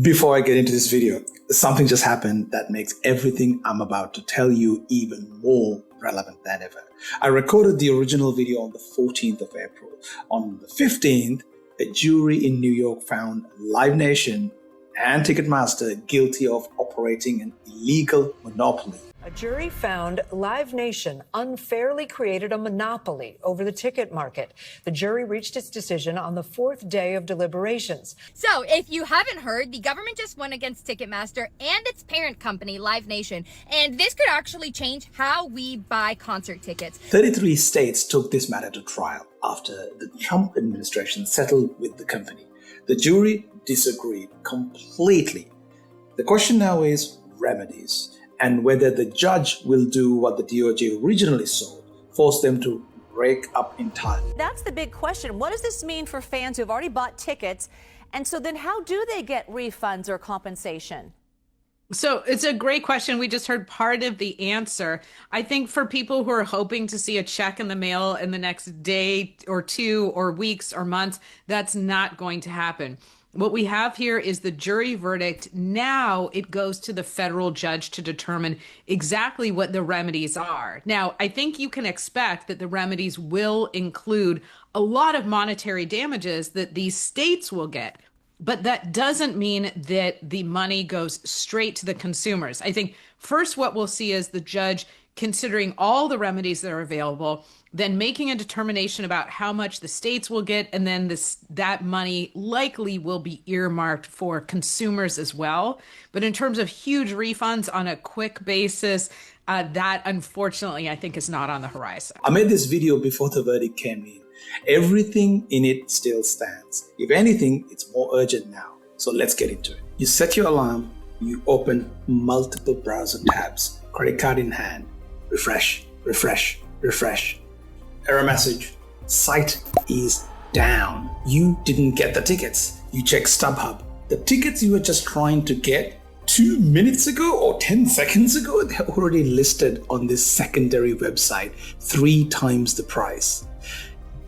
Before I get into this video, something just happened that makes everything I'm about to tell you even more relevant than ever. I recorded the original video on the 14th of April. On the 15th, a jury in New York found Live Nation and Ticketmaster guilty of operating an illegal monopoly. A jury found Live Nation unfairly created a monopoly over the ticket market. The jury reached its decision on the fourth day of deliberations. So, if you haven't heard, the government just went against Ticketmaster and its parent company, Live Nation. And this could actually change how we buy concert tickets. 33 states took this matter to trial after the Trump administration settled with the company. The jury disagreed completely. The question now is remedies, and whether the judge will do what the DOJ originally sought, force them to break up entirely. That's the big question. What does this mean for fans who have already bought tickets? And so then how do they get refunds or compensation? So it's a great question. We just heard part of the answer. I think for people who are hoping to see a check in the mail in the next day or two or weeks or months, that's not going to happen. What we have here is the jury verdict. Now it goes to the federal judge to determine exactly what the remedies are. Now, I think you can expect that the remedies will include a lot of monetary damages that these states will get. But that doesn't mean that the money goes straight to the consumers. I think first what we'll see is the judge considering all the remedies that are available, then making a determination about how much the states will get, and then that money likely will be earmarked for consumers as well. But in terms of huge refunds on a quick basis, that unfortunately I think is not on the horizon. I made this video before the verdict came in. Everything in it still stands. If anything, it's more urgent now. So let's get into it. You set your alarm, you open multiple browser tabs, credit card in hand, refresh, refresh, refresh. Error message, site is down. You didn't get the tickets. You check StubHub. The tickets you were just trying to get 2 minutes ago or 10 seconds ago, they're already listed on this secondary website 3 times the price.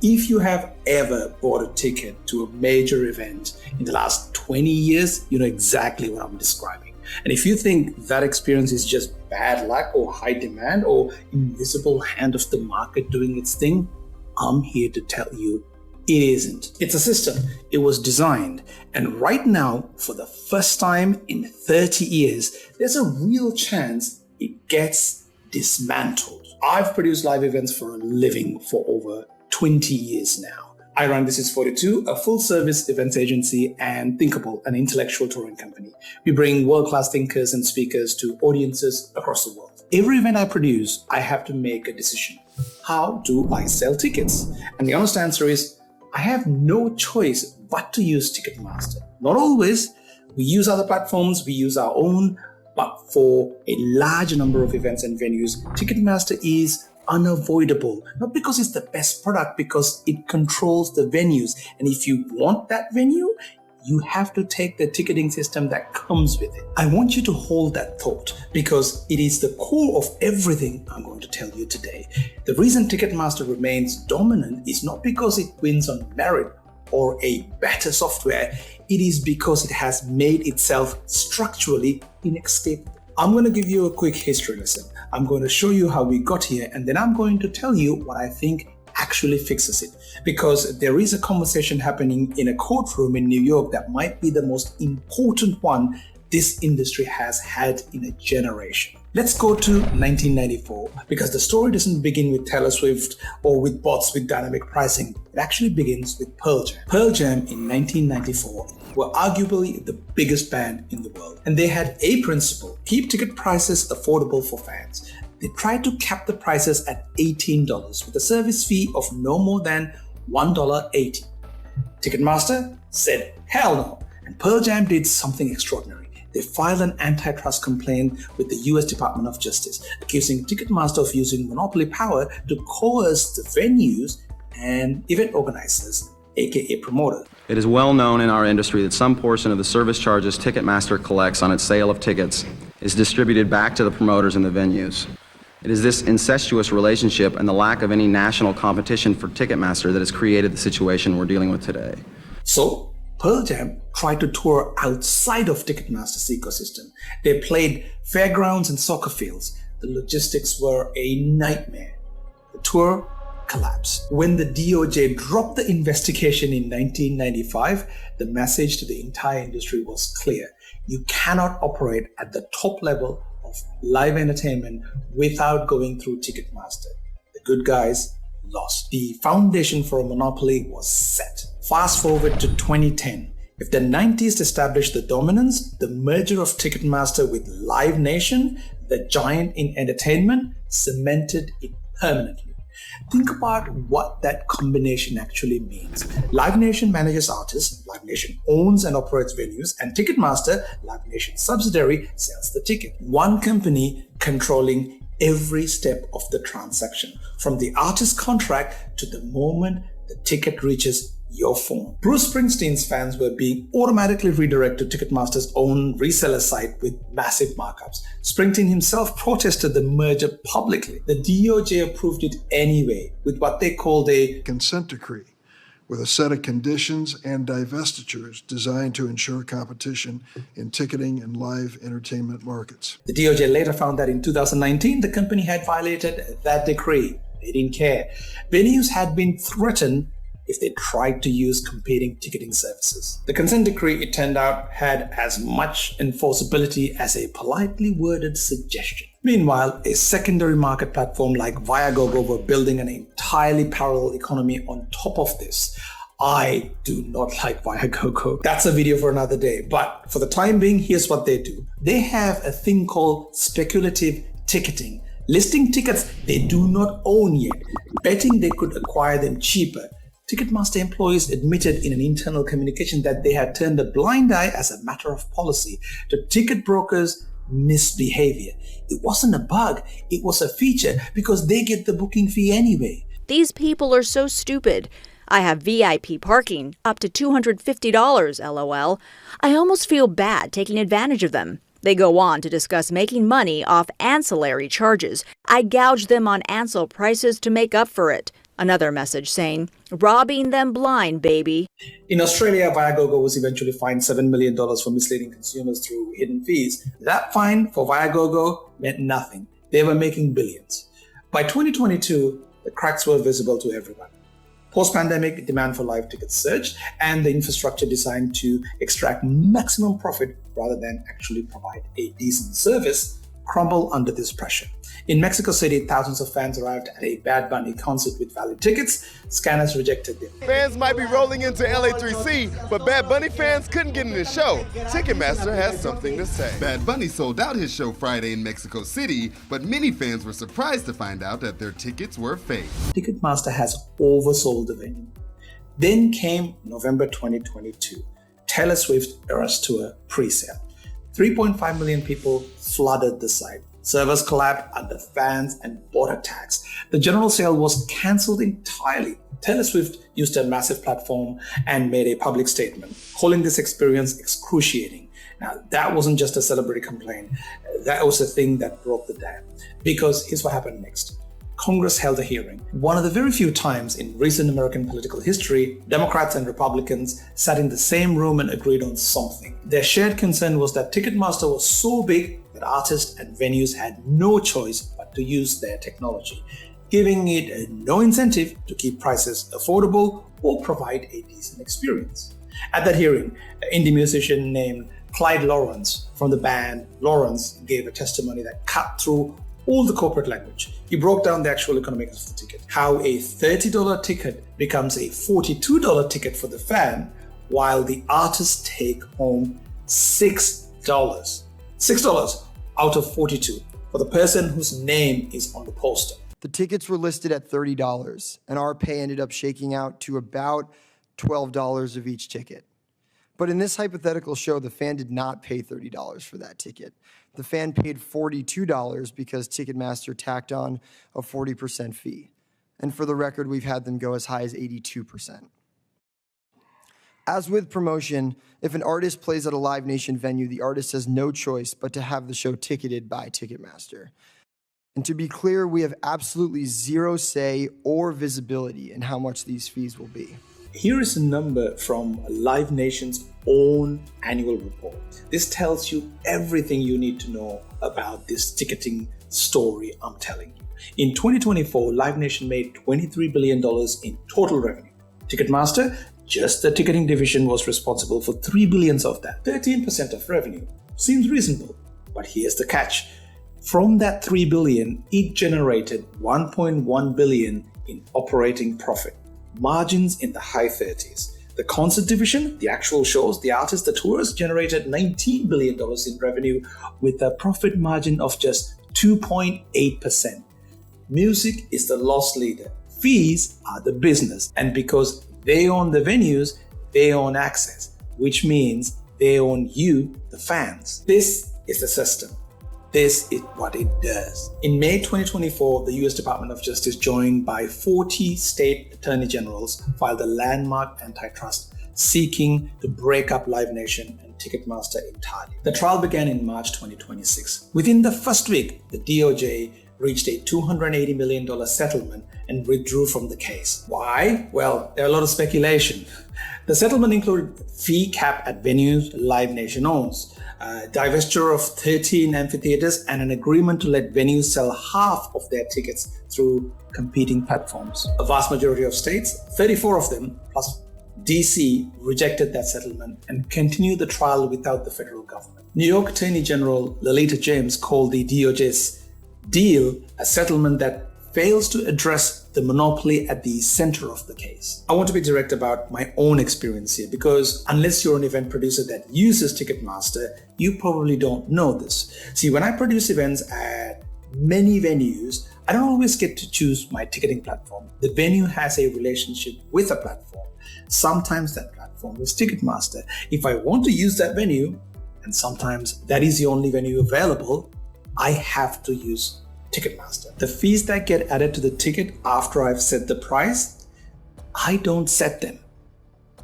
If you have ever bought a ticket to a major event in the last 20 years, you know exactly what I'm describing. And if you think that experience is just bad luck or high demand or invisible hand of the market doing its thing, I'm here to tell you it isn't. It's a system. It was designed. And right now, for the first time in 30 years, there's a real chance it gets dismantled. I've produced live events for a living for over 20 years now. I run This Is 42, a full-service events agency, and Thinkable, an intellectual touring company. We bring world-class thinkers and speakers to audiences across the world. Every event I produce, I have to make a decision. How do I sell tickets? And the honest answer is, I have no choice but to use Ticketmaster. Not always. We use other platforms, we use our own, but for a large number of events and venues, Ticketmaster is unavoidable. Not because it's the best product, because it controls the venues. And if you want that venue, you have to take the ticketing system that comes with it. I want you to hold that thought because it is the core of everything I'm going to tell you today. The reason Ticketmaster remains dominant is not because it wins on merit or a better software. It is because it has made itself structurally inescapable. I'm going to give you a quick history lesson. I'm going to show you how we got here, and then I'm going to tell you what I think actually fixes it. Because there is a conversation happening in a courtroom in New York that might be the most important one this industry has had in a generation. Let's go to 1994, because the story doesn't begin with Taylor Swift or with bots with dynamic pricing. It actually begins with Pearl Jam. Pearl Jam in 1994 were arguably the biggest band in the world. And they had a principle: keep ticket prices affordable for fans. They tried to cap the prices at $18 with a service fee of no more than $1.80. Ticketmaster said hell no, and Pearl Jam did something extraordinary. They filed an antitrust complaint with the US Department of Justice, accusing Ticketmaster of using monopoly power to coerce the venues and event organizers, aka promoters. It is well known in our industry that some portion of the service charges Ticketmaster collects on its sale of tickets is distributed back to the promoters in the venues. It is this incestuous relationship and the lack of any national competition for Ticketmaster that has created the situation we're dealing with today. So, Pearl Jam tried to tour outside of Ticketmaster's ecosystem. They played fairgrounds and soccer fields. The logistics were a nightmare. The tour collapsed. When the DOJ dropped the investigation in 1995, the message to the entire industry was clear. You cannot operate at the top level of live entertainment without going through Ticketmaster. The good guys lost. The foundation for a monopoly was set. Fast forward to 2010. If the 90s established the dominance, the merger of Ticketmaster with Live Nation, the giant in entertainment, cemented it permanently. Think about what that combination actually means. Live Nation manages artists, Live Nation owns and operates venues, and Ticketmaster, Live Nation's subsidiary, sells the ticket. One company controlling every step of the transaction, from the artist contract to the moment the ticket reaches your phone. Bruce Springsteen's fans were being automatically redirected to Ticketmaster's own reseller site with massive markups. Springsteen himself protested the merger publicly. The DOJ approved it anyway with what they called a consent decree, with a set of conditions and divestitures designed to ensure competition in ticketing and live entertainment markets. The DOJ later found that in 2019, the company had violated that decree. They didn't care. Venues had been threatened if they tried to use competing ticketing services. The consent decree, it turned out, had as much enforceability as a politely worded suggestion. Meanwhile, a secondary market platform like Viagogo were building an entirely parallel economy on top of this. I do not like Viagogo. That's a video for another day. But for the time being, here's what they do. They have a thing called speculative ticketing, listing tickets they do not own yet, betting they could acquire them cheaper. Ticketmaster employees admitted in an internal communication that they had turned a blind eye as a matter of policy to ticket brokers' misbehavior. It wasn't a bug, it was a feature because they get the booking fee anyway. These people are so stupid. I have VIP parking, up to $250, LOL. I almost feel bad taking advantage of them. They go on to discuss making money off ancillary charges. I gouge them on Ansel prices to make up for it. Another message saying, robbing them blind, baby. In Australia, Viagogo was eventually fined $7 million for misleading consumers through hidden fees. That fine for Viagogo meant nothing. They were making billions. By 2022, the cracks were visible to everyone. Post-pandemic, demand for live tickets surged, and the infrastructure designed to extract maximum profit rather than actually provide a decent service crumbled under this pressure. In Mexico City, thousands of fans arrived at a Bad Bunny concert with valid tickets. Scanners rejected them. Fans might be rolling into LA3C, but Bad Bunny fans couldn't get in the show. Ticketmaster has something to say. Bad Bunny sold out his show Friday in Mexico City, but many fans were surprised to find out that their tickets were fake. Ticketmaster has oversold the venue. Then came November 2022, Taylor Swift Eras Tour pre-sale. 3.5 million people flooded the site. Servers collapsed under fans and bot attacks. The general sale was cancelled entirely. Taylor Swift used a massive platform and made a public statement, calling this experience excruciating. Now, that wasn't just a celebrity complaint. That was a thing that broke the dam. Because here's what happened next. Congress held a hearing. One of the very few times in recent American political history, Democrats and Republicans sat in the same room and agreed on something. Their shared concern was that Ticketmaster was so big that artists and venues had no choice but to use their technology, giving it no incentive to keep prices affordable or provide a decent experience. At that hearing, an indie musician named Clyde Lawrence from the band Lawrence gave a testimony that cut through all the corporate language. He broke down the actual economics of the ticket, how a $30 ticket becomes a $42 ticket for the fan, while the artists take home $6. $6 out of 42 for the person whose name is on the poster. The tickets were listed at $30, and our pay ended up shaking out to about $12 of each ticket. But in this hypothetical show, the fan did not pay $30 for that ticket. The fan paid $42 because Ticketmaster tacked on a 40% fee. And for the record, we've had them go as high as 82%. As with promotion, if an artist plays at a Live Nation venue, the artist has no choice but to have the show ticketed by Ticketmaster. And to be clear, we have absolutely zero say or visibility in how much these fees will be. Here is a number from Live Nation's own annual report. This tells you everything you need to know about this ticketing story I'm telling you. In 2024, Live Nation made $23 billion in total revenue. Ticketmaster, just the ticketing division, was responsible for $3 billion of that. 13% of revenue. Seems reasonable, but here's the catch. From that $3 billion, it generated $1.1 billion in operating profit. Margins in the high 30s. The concert division, the actual shows, the artists, the tours, generated $19 billion in revenue with a profit margin of just 2.8%. Music is the loss leader. Fees are the business. And because they own the venues, they own access, which means they own you, the fans. This is the system. This is what it does. In May 2024, the US Department of Justice, joined by 40 state attorney generals, filed a landmark antitrust seeking to break up Live Nation and Ticketmaster entirely. The trial began in March 2026. Within the first week, the DOJ reached a $280 million settlement and withdrew from the case. Why? Well, there are a lot of speculation. The settlement included fee cap at venues Live Nation owns, divestiture of 13 amphitheaters, and an agreement to let venues sell half of their tickets through competing platforms. A vast majority of states, 34 of them, plus DC, rejected that settlement and continued the trial without the federal government. New York Attorney General Lolita James called the DOJ's deal a settlement that fails to address the monopoly at the center of the case. I want to be direct about my own experience here, because unless you're an event producer that uses Ticketmaster, you probably don't know this. See, when I produce events at many venues, I don't always get to choose my ticketing platform. The venue has a relationship with a platform. Sometimes that platform is Ticketmaster. If I want to use that venue, and sometimes that is the only venue available, I have to use Ticketmaster. The fees that get added to the ticket after I've set the price, I don't set them.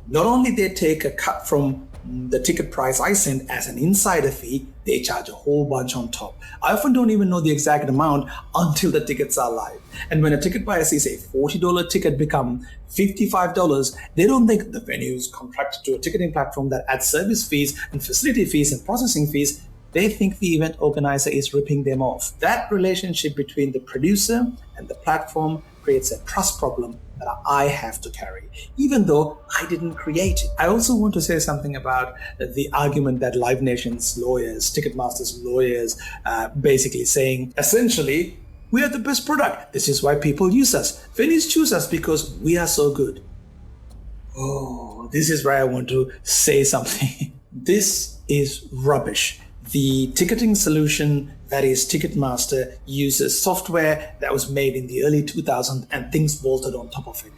Not only they take a cut from the ticket price I send as an insider fee, they charge a whole bunch on top. I often don't even know the exact amount until the tickets are live. And when a ticket buyer sees a $40 ticket become $55, they don't think the venue is contracted to a ticketing platform that adds service fees and facility fees and processing fees. They think the event organizer is ripping them off. That relationship between the producer and the platform creates a trust problem that I have to carry, even though I didn't create it. I also want to say something about the argument that Live Nation's lawyers, Ticketmaster's lawyers, basically saying, essentially, we are the best product. This is why people use us. Venues choose us because we are so good. Oh, this is where I want to say something. This is rubbish. The ticketing solution that is Ticketmaster uses software that was made in the early 2000s and things bolted on top of it.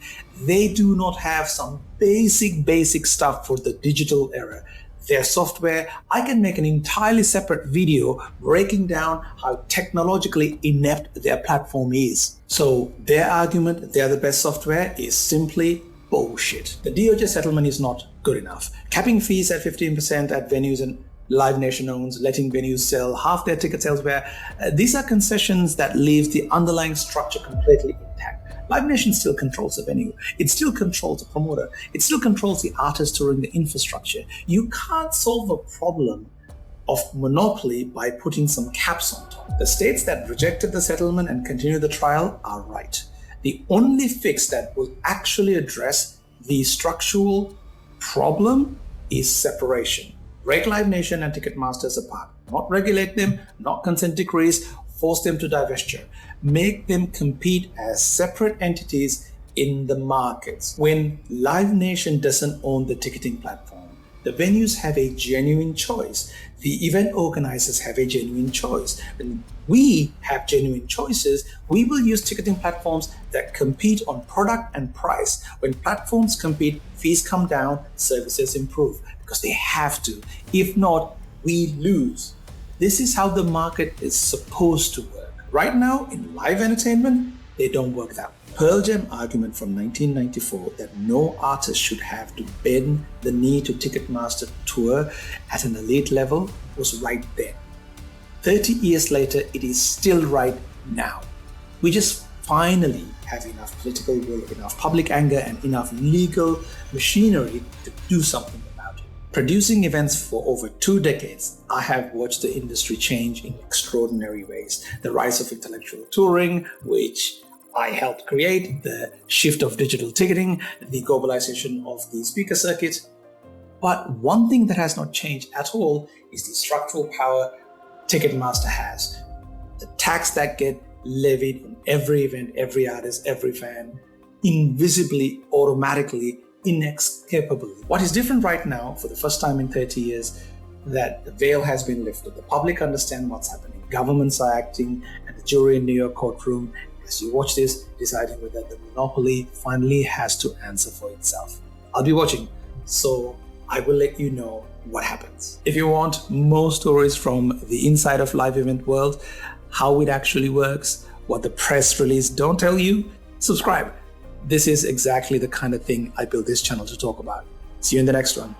They do not have some basic stuff for the digital era. Their software, I can make an entirely separate video breaking down how technologically inept their platform is. So their argument, they're the best software, is simply bullshit. The DOJ settlement is not good enough. Capping fees at 15% at venues and Live Nation owns, letting venues sell half their tickets elsewhere. These are concessions that leave the underlying structure completely intact. Live Nation still controls the venue. It still controls the promoter. It still controls the artist touring the infrastructure. You can't solve a problem of monopoly by putting some caps on top. The states that rejected the settlement and continue the trial are right. The only fix that will actually address the structural problem is separation. Break Live Nation and Ticketmasters apart. Not regulate them, not consent decrees, force them to divestiture. Make them compete as separate entities in the markets. When Live Nation doesn't own the ticketing platform, the venues have a genuine choice. The event organizers have a genuine choice. When we have genuine choices, we will use ticketing platforms that compete on product and price. When platforms compete, fees come down, services improve, because they have to. If not, we lose. This is how the market is supposed to work. Right now, in live entertainment, they don't work that way. Pearl Jam argument from 1994 that no artist should have to bend the knee to Ticketmaster tour at an elite level was right then. 30 years later, it is still right now. We just finally have enough political will, enough public anger, and enough legal machinery to do something about it. Producing events for over 2 decades, I have watched the industry change in extraordinary ways. The rise of intellectual touring, which I helped create, the shift of digital ticketing, the globalization of the speaker circuit. But one thing that has not changed at all is the structural power Ticketmaster has. The tax that get levied on every event, every artist, every fan, invisibly, automatically, inescapably. What is different right now, for the first time in 30 years, that the veil has been lifted. The public understand what's happening. Governments are acting, and the jury in New York courtroom, as you watch this, deciding whether the monopoly finally has to answer for itself. I'll be watching, so I will let you know what happens. If you want more stories from the inside of live event world, how it actually works, what the press release don't tell you, subscribe. This is exactly the kind of thing I built this channel to talk about. See you in the next one.